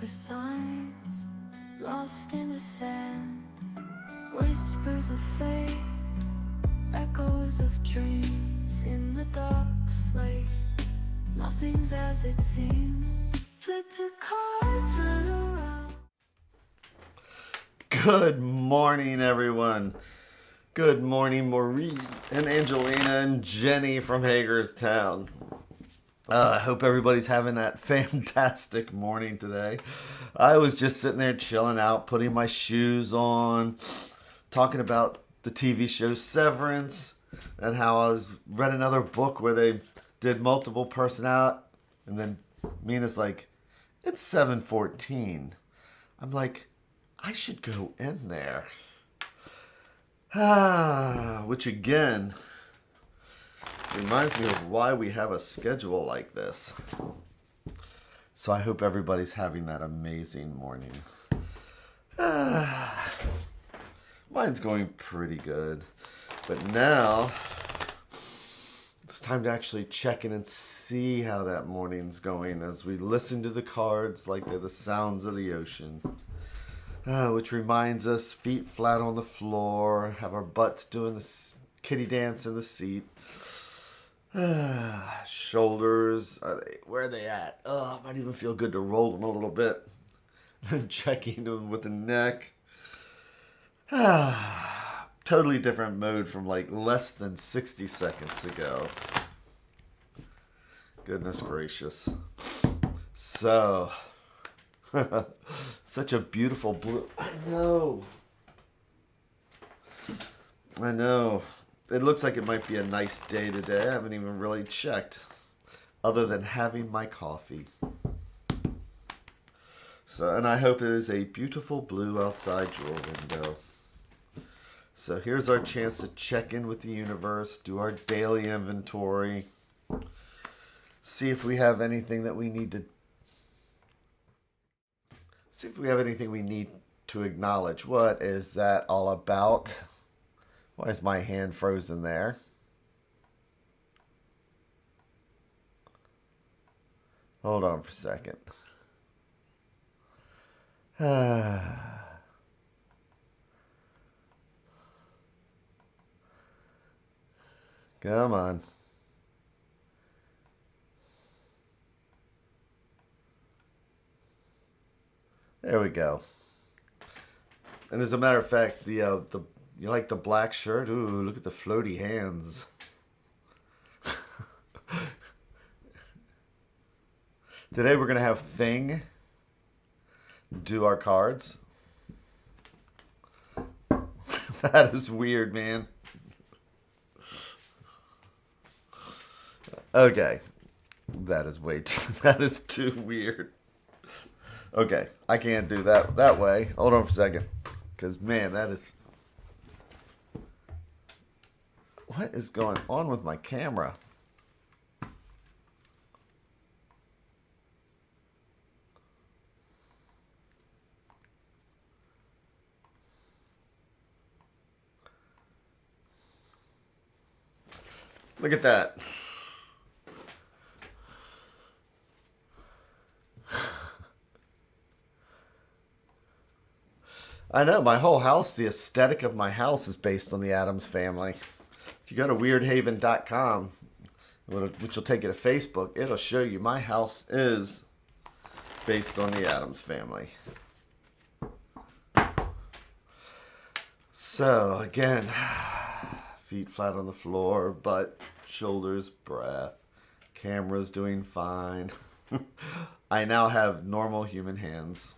for signs, lost in the sand, whispers of fate, echoes of dreams in the dark slate. Nothing's as it seems. Flip the cards around. Good morning, everyone. Good morning, Maureen and Angelina and Jenny from Hagerstown. I hope everybody's having that fantastic morning today. I was just sitting there chilling out, putting my shoes on, talking about the TV show Severance and how I read another book where they did multiple personality, and then Mina's like, it's 7:14. I'm like, I should go in there. Which again reminds me of why we have a schedule like this. So I hope everybody's having that amazing morning. Mine's going pretty good. But now it's time to actually check in and see how that morning's going as we listen to the cards like they're the sounds of the ocean. Which reminds us, feet flat on the floor, have our butts doing the kitty dance in the seat. Shoulders, where are they at? Oh, might even feel good to roll them a little bit. Then checking them with the neck. Totally different mode from like less than 60 seconds ago. Goodness gracious. So, such a beautiful blue. I know. It looks like it might be a nice day today. I haven't even really checked, other than having my coffee. So, and I hope it is a beautiful blue outside your window. So here's our chance to check in with the universe, do our daily inventory, see if we have anything that we need to. See if we have anything we need to acknowledge. What is that all about? Why is my hand frozen there? Hold on for a second. Come on. There we go. And as a matter of fact, you like the black shirt? Ooh, look at the floaty hands. Today we're going to have Thing do our cards. That is weird, man. Okay. That is too weird. Okay, I can't do that way. Hold on for a second. Because, man, that is... What is going on with my camera? Look at that. I know, my whole house, the aesthetic of my house is based on the Addams Family. If you go to weirdhaven.com, which will take you to Facebook, it'll show you my house is based on the Addams Family. So, again, feet flat on the floor, butt, shoulders, breath, camera's doing fine. I now have normal human hands.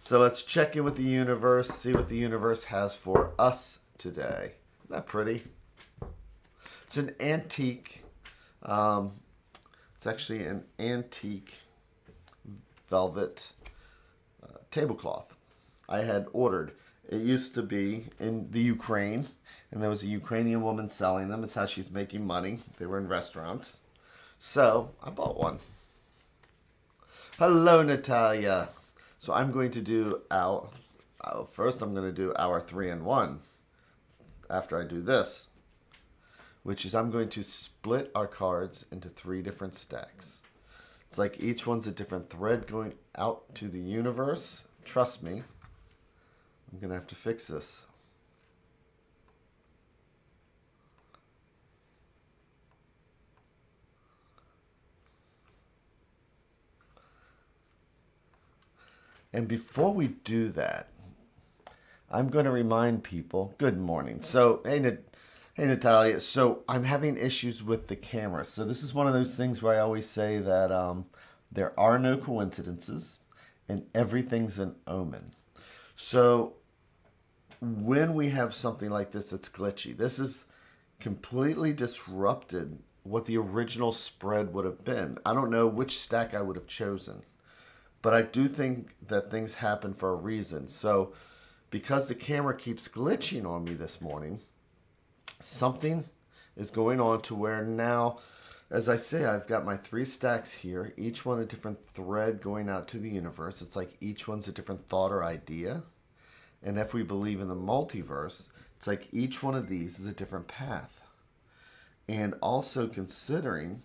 So let's check in with the universe, see what the universe has for us today. Isn't that pretty? It's an antique, it's actually an antique velvet tablecloth I had ordered. It used to be in the Ukraine, and there was a Ukrainian woman selling them. It's how she's making money. They were in restaurants. So I bought one. Hello, Natalia. So I'm going to do first I'm going to do our 3-in-1 after I do this, which is I'm going to split our cards into 3 different stacks. It's like each one's a different thread going out to the universe. Trust me, I'm going to have to fix this. And before we do that, I'm going to remind people, good morning. So, hey Natalia. So I'm having issues with the camera. So this is one of those things where I always say that there are no coincidences and everything's an omen. So when we have something like this that's glitchy, this is completely disrupted what the original spread would have been. I don't know which stack I would have chosen, but I do think that things happen for a reason. So because the camera keeps glitching on me this morning, something is going on to where now, as I say, I've got my 3 stacks here, each one a different thread going out to the universe. It's like each one's a different thought or idea. And if we believe in the multiverse, it's like each one of these is a different path. And also considering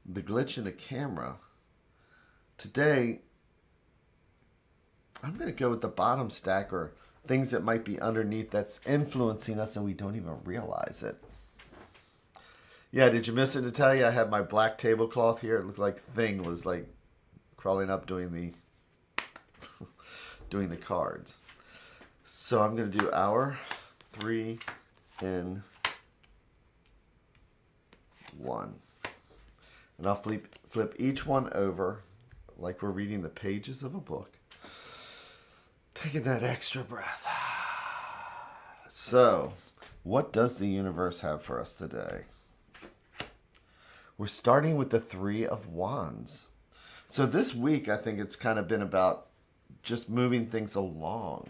the glitch in the camera, today I'm going to go with the bottom stack, or things that might be underneath that's influencing us and we don't even realize it. Yeah, did you miss it, Natalia? I had my black tablecloth here. It looked like Thing was like crawling up doing the doing the cards. So I'm going to do our 3 in 1. And I'll flip each one over like we're reading the pages of a book. Taking that extra breath. So, what does the universe have for us today? We're starting with the 3 of Wands. So this week, I think it's kind of been about just moving things along.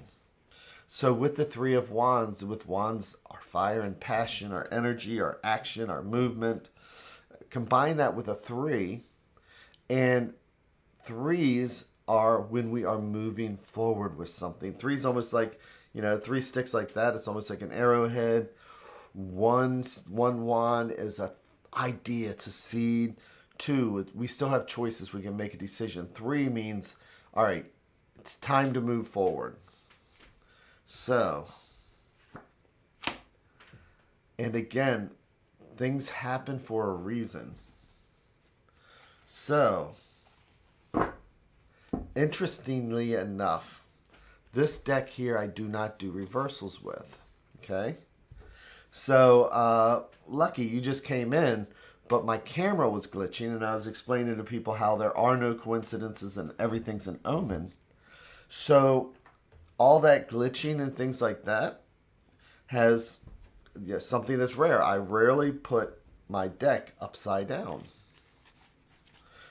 So with the 3 of Wands, our fire and passion, our energy, our action, our movement. Combine that with a 3, and 3s are when we are moving forward with something. 3 is almost like, 3 sticks like that. It's almost like an arrowhead. One wand is a idea, it's a seed. 2, we still have choices. We can make a decision. 3 means, all right, it's time to move forward. So, and again, things happen for a reason. So, interestingly enough, this deck here I do not do reversals with. Okay? So, lucky you just came in, but my camera was glitching and I was explaining to people how there are no coincidences and everything's an omen. So, all that glitching and things like that has something that's rare. I rarely put my deck upside down.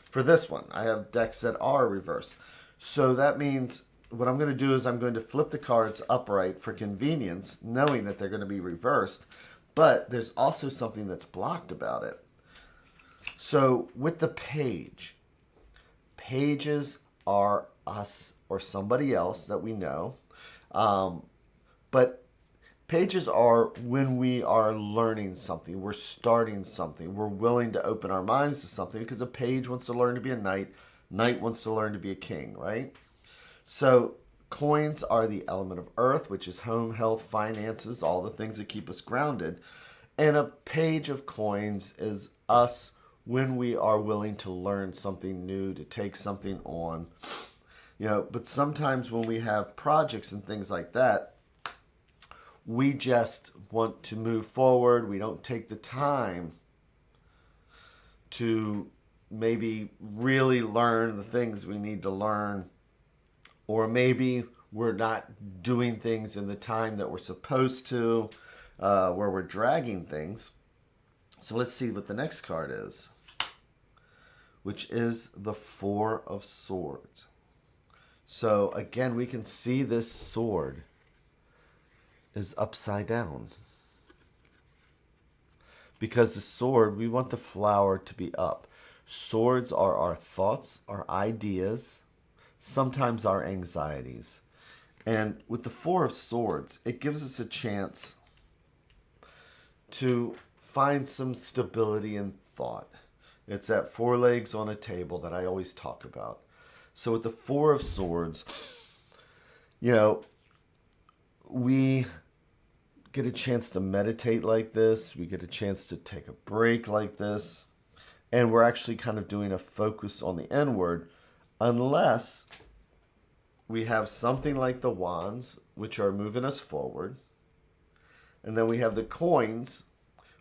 For this one, I have decks that are reversed. So that means what I'm going to do is I'm going to flip the cards upright for convenience, knowing that they're going to be reversed. But there's also something that's blocked about it. So with the page, pages are us or somebody else that we know. But pages are when we are learning something, we're starting something, we're willing to open our minds to something, because a page wants to learn to be a knight, knight wants to learn to be a king, right? So coins are the element of earth, which is home, health, finances, all the things that keep us grounded. And a page of coins is us when we are willing to learn something new, to take something on. But sometimes when we have projects and things like that, we just want to move forward. We don't take the time to maybe really learn the things we need to learn. Or maybe we're not doing things in the time that we're supposed to, where we're dragging things. So let's see what the next card is, which is the 4 of Swords. So again, we can see this sword is upside down. Because the sword, we want the flower to be up. Swords are our thoughts, our ideas, sometimes our anxieties. And with the 4 of Swords, it gives us a chance to find some stability in thought. It's that four legs on a table that I always talk about. So with the Four of Swords, we get a chance to meditate like this. We get a chance to take a break like this. And we're actually kind of doing a focus on the inward, unless we have something like the wands, which are moving us forward. And then we have the coins,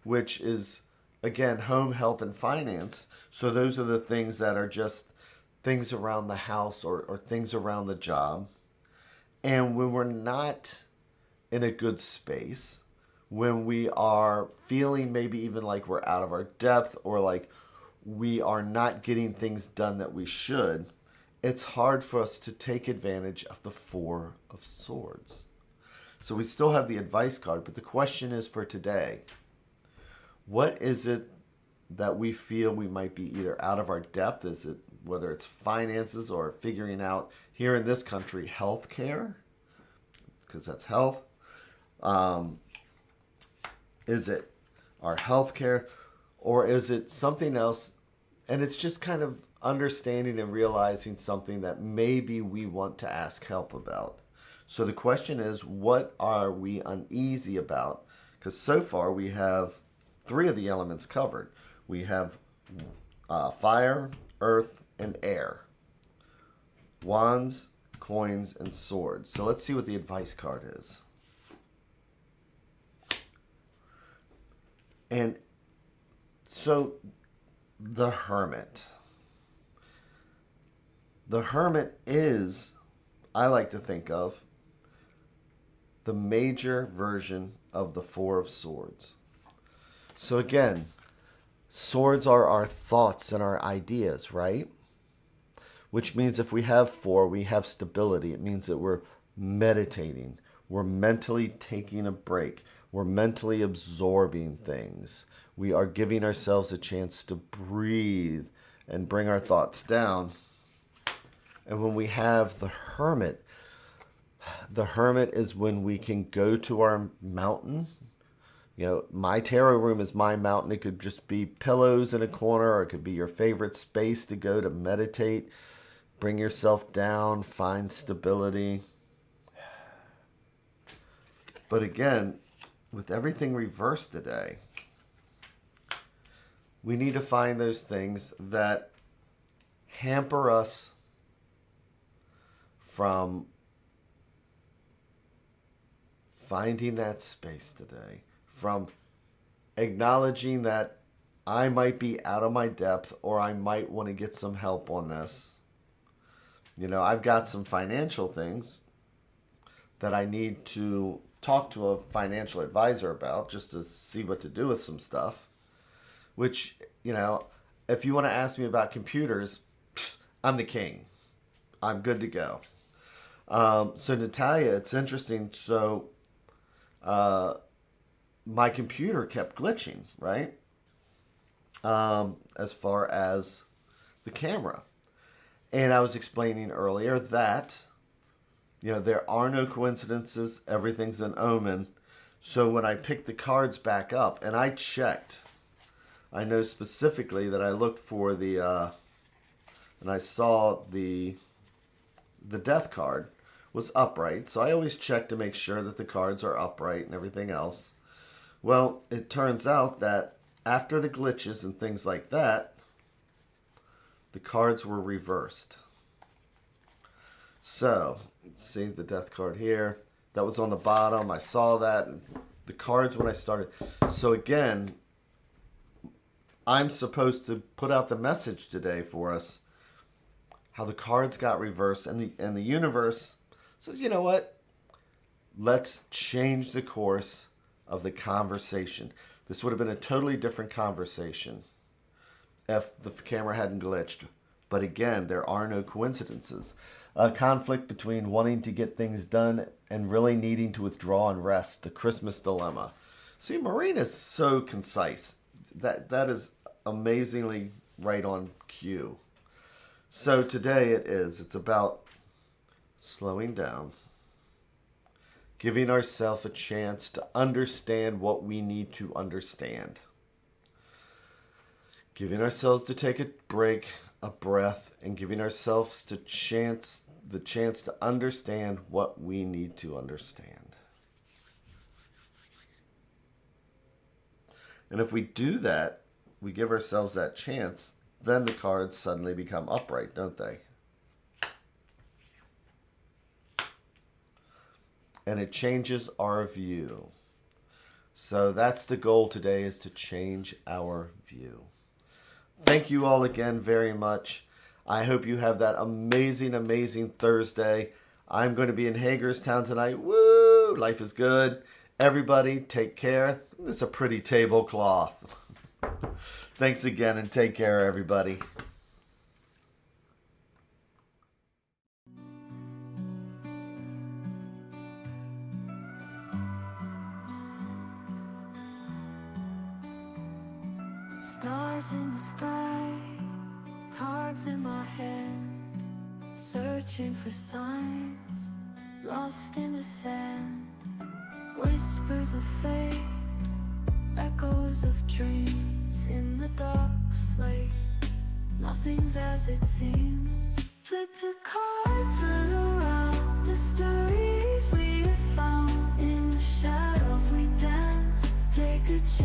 which is, again, home, health, and finance. So those are the things that are just things around the house or things around the job. And when we're not in a good space, when we are feeling maybe even like we're out of our depth or like we are not getting things done that we should, it's hard for us to take advantage of the Four of Swords. So we still have the advice card, but the question is for today, what is it that we feel we might be either out of our depth? Is it whether it's finances or figuring out here in this country healthcare, because that's health? Is it our healthcare, or is it something else? And it's just kind of understanding and realizing something that maybe we want to ask help about. So the question is, what are we uneasy about? Because so far we have three of the elements covered. We have fire, earth, and air. Wands, coins, and swords. So let's see what the advice card is. And so the Hermit. The Hermit is, I like to think of, the major version of the Four of Swords. So again, swords are our thoughts and our ideas, right? Which means if we have four, we have stability. It means that we're meditating. We're mentally taking a break. We're mentally absorbing things. We are giving ourselves a chance to breathe and bring our thoughts down. And when we have the Hermit is when we can go to our mountain. My tarot room is my mountain. It could just be pillows in a corner, or it could be your favorite space to go to meditate, bring yourself down, find stability. But again, with everything reversed today, we need to find those things that hamper us from finding that space today, from acknowledging that I might be out of my depth or I might want to get some help on this. I've got some financial things that I need to talk to a financial advisor about just to see what to do with some stuff. Which, if you want to ask me about computers, I'm the king. I'm good to go. So Natalia, it's interesting. So my computer kept glitching, right? As far as the camera. And I was explaining earlier that, there are no coincidences. Everything's an omen. So when I picked the cards back up, and I checked, I know specifically that I looked for and I saw the death card was upright. So I always check to make sure that the cards are upright and everything else. Well, it turns out that after the glitches and things like that, the cards were reversed. So, let's see the death card here. That was on the bottom. I saw that. The cards when I started. So again, I'm supposed to put out the message today for us, how the cards got reversed, and the universe says, you know what? Let's change the course of the conversation. This would have been a totally different conversation if the camera hadn't glitched. But again, there are no coincidences. A conflict between wanting to get things done and really needing to withdraw and rest. The Christmas dilemma. See, Maureen is so concise. That is amazingly right on cue. So today it's about slowing down, giving ourselves a chance to understand what we need to understand. Giving ourselves to take a break, a breath, and giving ourselves the chance to understand what we need to understand. And if we do that, we give ourselves that chance, then the cards suddenly become upright, don't they? And it changes our view. So that's the goal today, is to change our view. Thank you all again very much. I hope you have that amazing, amazing Thursday. I'm going to be in Hagerstown tonight. Woo! Life is good. Everybody, take care. It's a pretty tablecloth. Thanks again, and take care, everybody. Stars in the sky, cards in my hand, searching for signs, lost in the sand. Whispers of fate, echoes of dreams in the dark slate. Nothing's as it seems. Flip the cards.